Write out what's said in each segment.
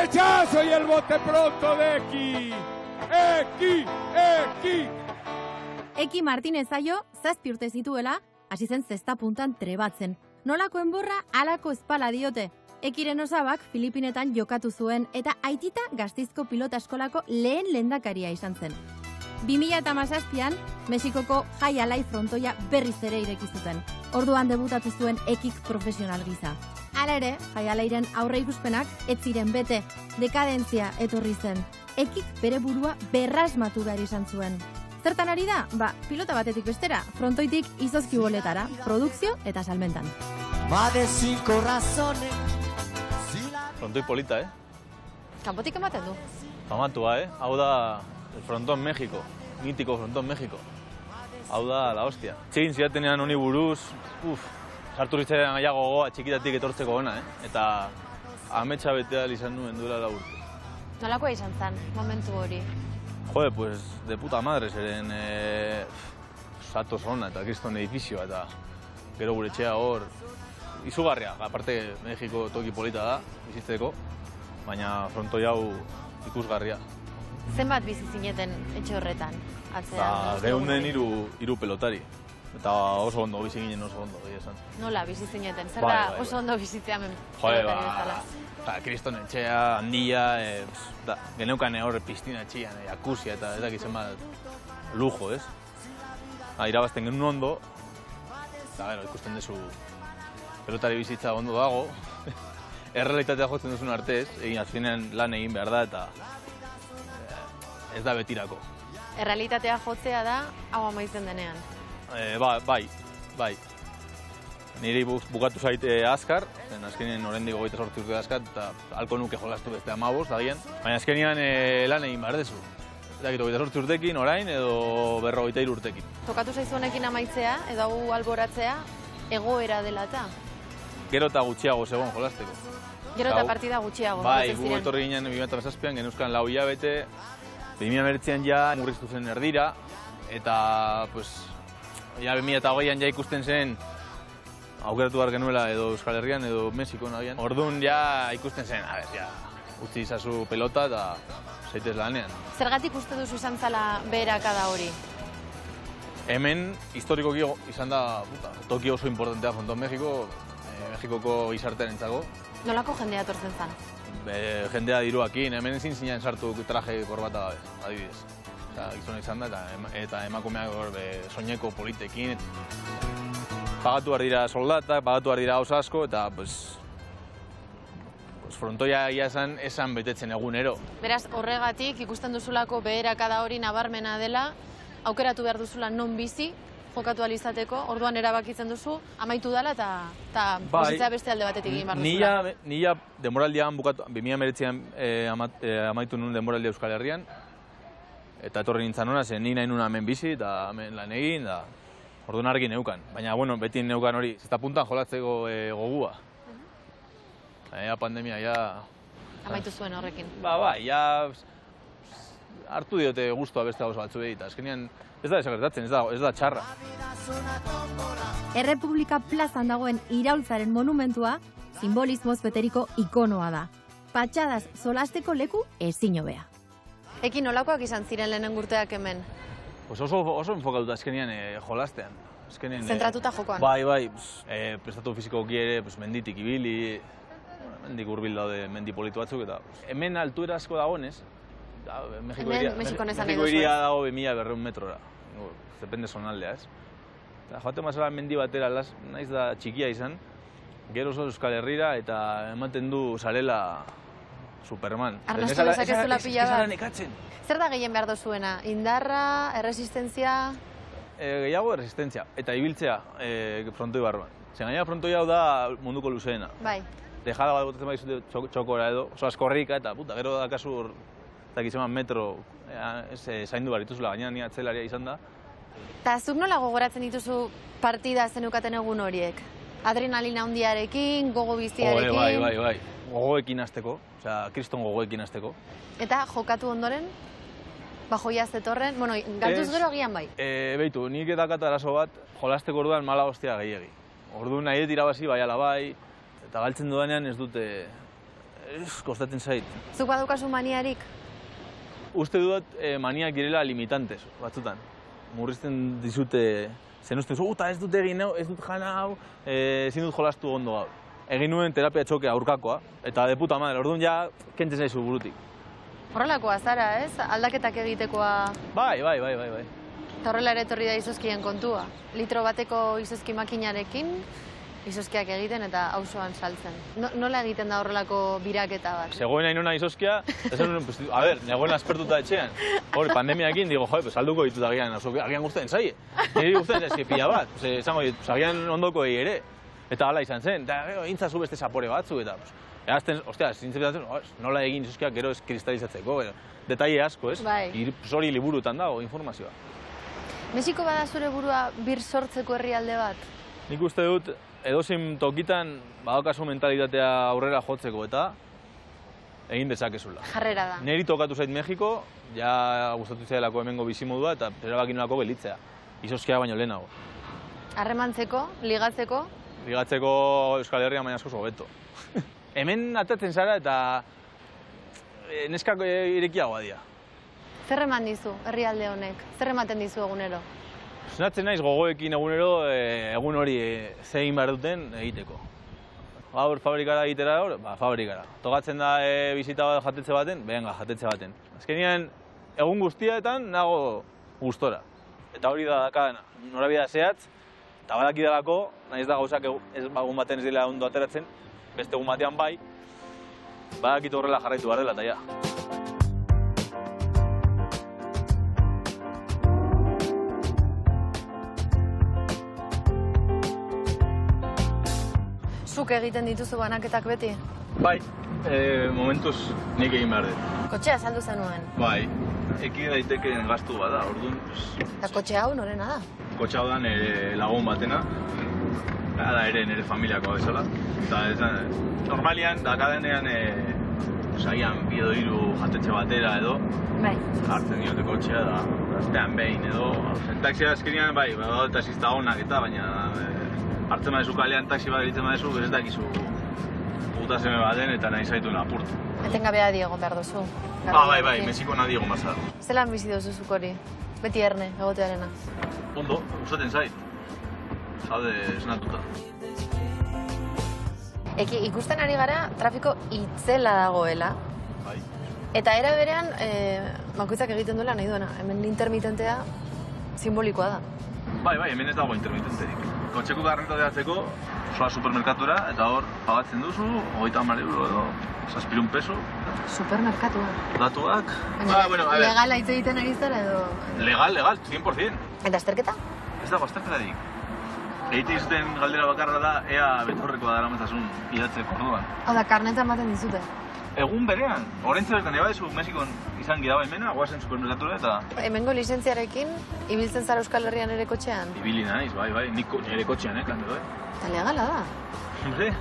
rechazo y el bote pronto de Eki. Eki Martinez Aio, 7 urte zituela, hasi zen zesta puntan trebatzen. Nolako enborra, halako espala diote. Ekiren osabak Filipinetan jokatu zuen eta aitita Gasteizko pilota eskolako lehen lehendakaria izan zen. 2017an, Mexikoko Jai Alai frontoia berriz ere ireki zuten. Orduan debutatu zuen Ekik profesional gisa. Hala ere, Jai Alairen aurreikuspenak ez ziren bete, dekadentzia etorri zen. Ekik bere burua berrasmatu behar izan zuen. Zertan ari da? Pilota batetik bestera, frontoitik izozkiboletara, produkzio eta salmentan. Frontoi polita, Kanpotik ematen du. Famatua, Hau da el Frontón México, mítico Frontón México. Hau da la hostia. Txegin zidatenean honi buruz, sartu ritzaren aia gogoa txikitatik etortzeko ona, Eta ametsa betea izan nuen duela 4 urte. Nolakoa izan zen, momentu hori? Jode, pues, de puta madre, zeren Satos ona eta kriston edifizioa eta gero gure etxea hor izugarria. Aparte, Mexiko toki polita da, bizitzeko, baina frontoi hau ikusgarria. Zenbat bizi zineten etxe horretan? Geunden 3 pelotari. Eta oso ondo, bizi ginen oso ondo, esan. Nola bizi zineten? Zer da oso ondo bizitzea hemen pelotari bezala? Kriston etxea, handia, geneukan hor piztina etxean, jacuzia eta ez dakitzen bat lujo, irabazten genuen ondo, eta ikusten duzu pelotari bizitza ondo dago, errealitatea jotzen duzun artez, azkenean lan egin behar da eta ez da betirako. Errealitatea jotzea da, hau amaitzen denean? Bai. Niri bukatu zaite azkar, azkenean oraindik 28 urte azkar, eta halko nuke jolastu beste 15, agian. Baina azkenean lan egin behar dezu. Eta 28 urtekin orain edo 53 urtekin. Tokatu zaizu honekin amaitzea, edo hau alboratzea, egoera dela eta? Gero eta gutxiago zegoen jolasteko. Gero eta partida gutxiago. Bai, gu etorri ginen 2007an, genuzkan 4 hilabete, 2019an ja murriztu zen erdira, eta 2020an ja ikusten zen aukeratu behar genuela edo Euskal Herrian edo Mexikon agian. Orduan ja ikusten zen, utzi izazu pelota eta zaitez lanean. Zergatik uste duzu izan zala beherakada hori? Hemen, historikoki izan da toki oso importantea Frontón México, Mexikoko gizartearentzako. Nolako jendea etortzen zen? Jendea diruakin, hemen ezin zinen sartu traje korbata gabe, adibidez. Gizona izan da eta emakumeak soineko politekin. Pagatu behar dira soldatak, pagatu behar dira oso asko, eta frontoia esan betetzen egunero. Beraz, horregatik ikusten duzulako beherakada hori nabarmena dela, aukeratu behar duzula non bizi, jokatu alizateko, orduan erabakitzen duzu, amaitu dela eta positza beste alde batetik egin behar duzula. Nila denboraldian bukatu, 2019an amaitu nuen denboraldia Euskal Herrian, eta etorri nintzen hona, zen ni nahi nuen hemen bizi eta hemen lan egin, da orduan argi neukan. Baina, beti neukan hori, zesta puntan jolatzeko gogua. Pandemia, amaitu zuen horrekin. Hartu diote guztua beste gauza batzu eta azkenean ez da desagertatzen, ez da txarra. Errepublika plazan dagoen iraultzaren monumentua, simbolismoz beteriko ikonoa da. Patxadaz solasteko leku ezin hobea. Eki nolakoak izan ziren lehenen urteak hemen? Oso enfokatuta azkenean jolastean. Zentratuta jokoan? Bai, prestatu fizikoki ere, menditik ibili, mendik hurbil daude mendi politu batzuk, eta hemen altuera asko dagoenez, Mexiko iria dago 2200 metrora, depende zonaldea, joaten mazala mendi batera, naiz da txikia izan, gero oso Euskal Herrira eta ematen du zarela Superman. Arnastu dezakezula pila bat. Ez ara nekatzen. Zer da gehien behar dozuena? Indarra, erresistentzia? Gehiago erresistentzia, eta ibiltzea frontoi barruan. Gainera frontoi hau da munduko luzeena. Bai. Dejada bat botatzen baizute txokora edo, oso askorrika eta gero dakazu hor, dakitzeman metro, zaindu behar dituzula, gainera ni atzelaria izan da. Eta zuk nola gogoratzen dituzu partida zenukaten egun horiek? Adrenalina handiarekin, gogo biziarekin? Bai. Gogoekin hasteko, kriston gogoekin hasteko. Eta jokatu ondoren? Joia zetorren? Galtuz gero agian bai? Beitu, nik edakat arazo bat, jolasteko orduan mala hostia gehiagi. Orduan nahi dut irabazi bai ala bai, eta galtzen dudanean ez dute kostatzen zait. Zuk badukazu maniarik? Uste dut maniak direla limitantes, batzutan. Murrizten dizute, zen uste, ez dut egin hau, ez dut jana hau, ezin dut jolastu ondo gaur. Egin nuen terapia txoke aurkakoa, eta de puta madre, orduan ja kentzen zaizu burutik. Horrelakoa zara, ez? Aldaketak egitekoa... Bai. Eta horrela ere etorri da izozkien kontua. Litro bateko izozki makinarekin, izozkiak egiten eta auzoan saltzen. Nola egiten da horrelako biraketa bat? Zegoen nahi nuna izozkia, negoen aspertuta etxean. Hori, pandemiakin, digo, salduko ditut agian, agian guztien zai. Niri guztien ez pila bat, esango ditut, agian ondoko ere. Eta hala izan zen, eta intzazu beste zapore batzu, eta erazten, ostia, zintzepitatzen, nola egin izozkiak gero ez kristalizatzeko, detaile asko, ez? Hori liburutan dago informazioa. Mexiko bada zure burua bir sortzeko herrialde bat? Nik uste dut, edozein tokitan badaukazu mentalitatea aurrera jotzeko eta egin dezakezula. Jarrera da. Neri tokatu zait Mexiko, ja gustatu zailako hemengo bizimodua eta erabakin nolako gelitzea. Izozkia baino lehenago. Harremantzeko, ligatzeko? Ligatzeko Euskal Herrian baina askoz hobeto. Hemen atatzen zara eta neskak irekiagoa dira. Zer eman dizu herrialde honek? Zer ematen dizu egunero? Sunatzen naiz gogoekin egunero egun hori zein behar duten egiteko. Gaur fabrikara egitera gaur, fabrikara. Tokatzen da bizita bat jatetxe baten, behenga jatetxe baten. Azkenean, egun guztietan nago gustora. Eta hori da dakadana, norabidea zehatz, eta badakidalako, nahiz da gauzak egun baten ez dela ondo ateratzen, beste egun batean bai, badakit horrela jarraitu behar dela, eta ja. Zuk egiten dituzu banaketak beti? Bai, momentuz nik egin behar dut. Kotxea saldu zenuen? Bai, eki daitekeen gastu bada, orduan... Eta kotxe hau norena da? Kotxe hau da nire lagun batena, da ere nire familiakoa bezala. Eta normalian, dakadenean, agian bi edo hiru jatetxe batera edo, hartzen diote kotxea da, astean behin edo. Taxia azkenean bai, taxista onak eta, baina hartzen badezu kalean taxi bat ditzen badezu, ez dakizu puta seme baden eta nahi zaitu apurtu. Etengabea diegon behar duzu? Bai, Mexikon adiegon bazara. Zelan bizi duzu zuk hori? Beti erne, egotearena? Ondo, gustatzen zait. Zaude esnatuta. Ikusten ari gara, trafiko itzela dagoela. Bai. Eta era berean, bakoitzak egiten duela nahi duena. Hemen intermitentea simbolikoa da. Bai, hemen ez dago intermitenterik. Kotxeko garrentateatzeko, osoa supermerkatura, eta hor pagatzen duzu, 30 euro edo, 7 peso. Supermerkatua? Datuak. Legala hitz egiten ari zara edo? Legal, 100%. Eta azterketa? Ez dago azterketarik. Egite izuten galdera bakarra da, ea betorrekoa dara mazasun idatzeko orduan. Hau da, karneta ematen dizute? Egun berean. Horrentze bertan ebadezu Mexikon izan gira baimena, guazen supermerkatura eta... Hemengo lizentziarekin, ibiltzen zara Euskal Herrian ere kotxean? Ibili naiz, bai, nik nire kotxean, klando, Eta legala da? Hombre.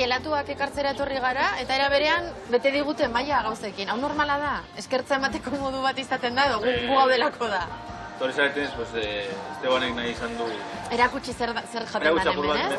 Helatuak ekartzera etorri gara, eta era berean bete digute maila gauzekin. Hau normala da? Eskertza emateko modu bat izaten da, edo gu gaudelako da? Torri zaretenez, Estebanek nahi izan du... Erakutsi zer jaten da hemen, ez?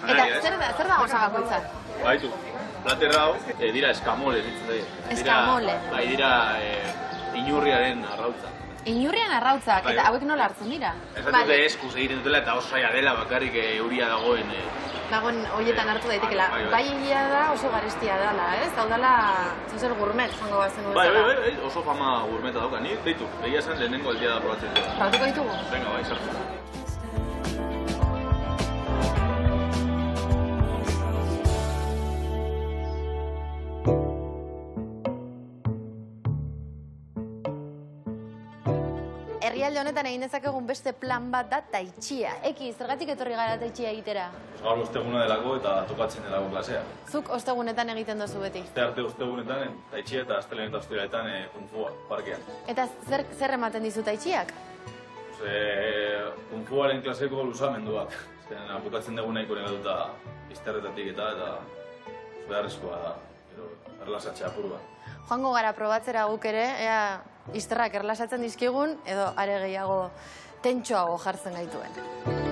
Eta zer da gauza bakoitza? Baitu, platerra hau, dira eskamole, ditzen da. Eskamole? Bai, dira inurriaren arrautza. Inurrian arrautzak, eta hauek nola hartzen dira? Ez dute eskuz egiten dutela eta oso zaila dela bakarrik euria dagoen... Dagoen horietan hartu daitekela. Bai egia da oso garestia dela, ez? Hau dela, zozer gourmet, zango bazen bezala. Bai, oso fama gourmeta dauka. Ni deitu, egia esan lehenengo aldia da probatzen dut. Probatuko ditugu? Venga, bai, sartu. Herrialde honetan egin dezakegun beste plan bat da taitxia. Zergatik etorri gara taitxia egitera? Gaur osteguna delako eta tokatzen delako klasea. Zuk ostegunetan egiten dozu beti? Arte ostegunetan taitxia eta astelen eta ostiraletan kung fua parkean. Eta zer ematen dizu taitxiak? Kung fuaren klaseko luzamenduak. Bukatzen dugu nahiko negatuta izterretatik eta beharrezkoa da, erlasatzea apur bat. Joango gara probatzera guk ere, ea izterrak erlasatzen dizkigun, edo are gehiago tentsoago jartzen gaituen.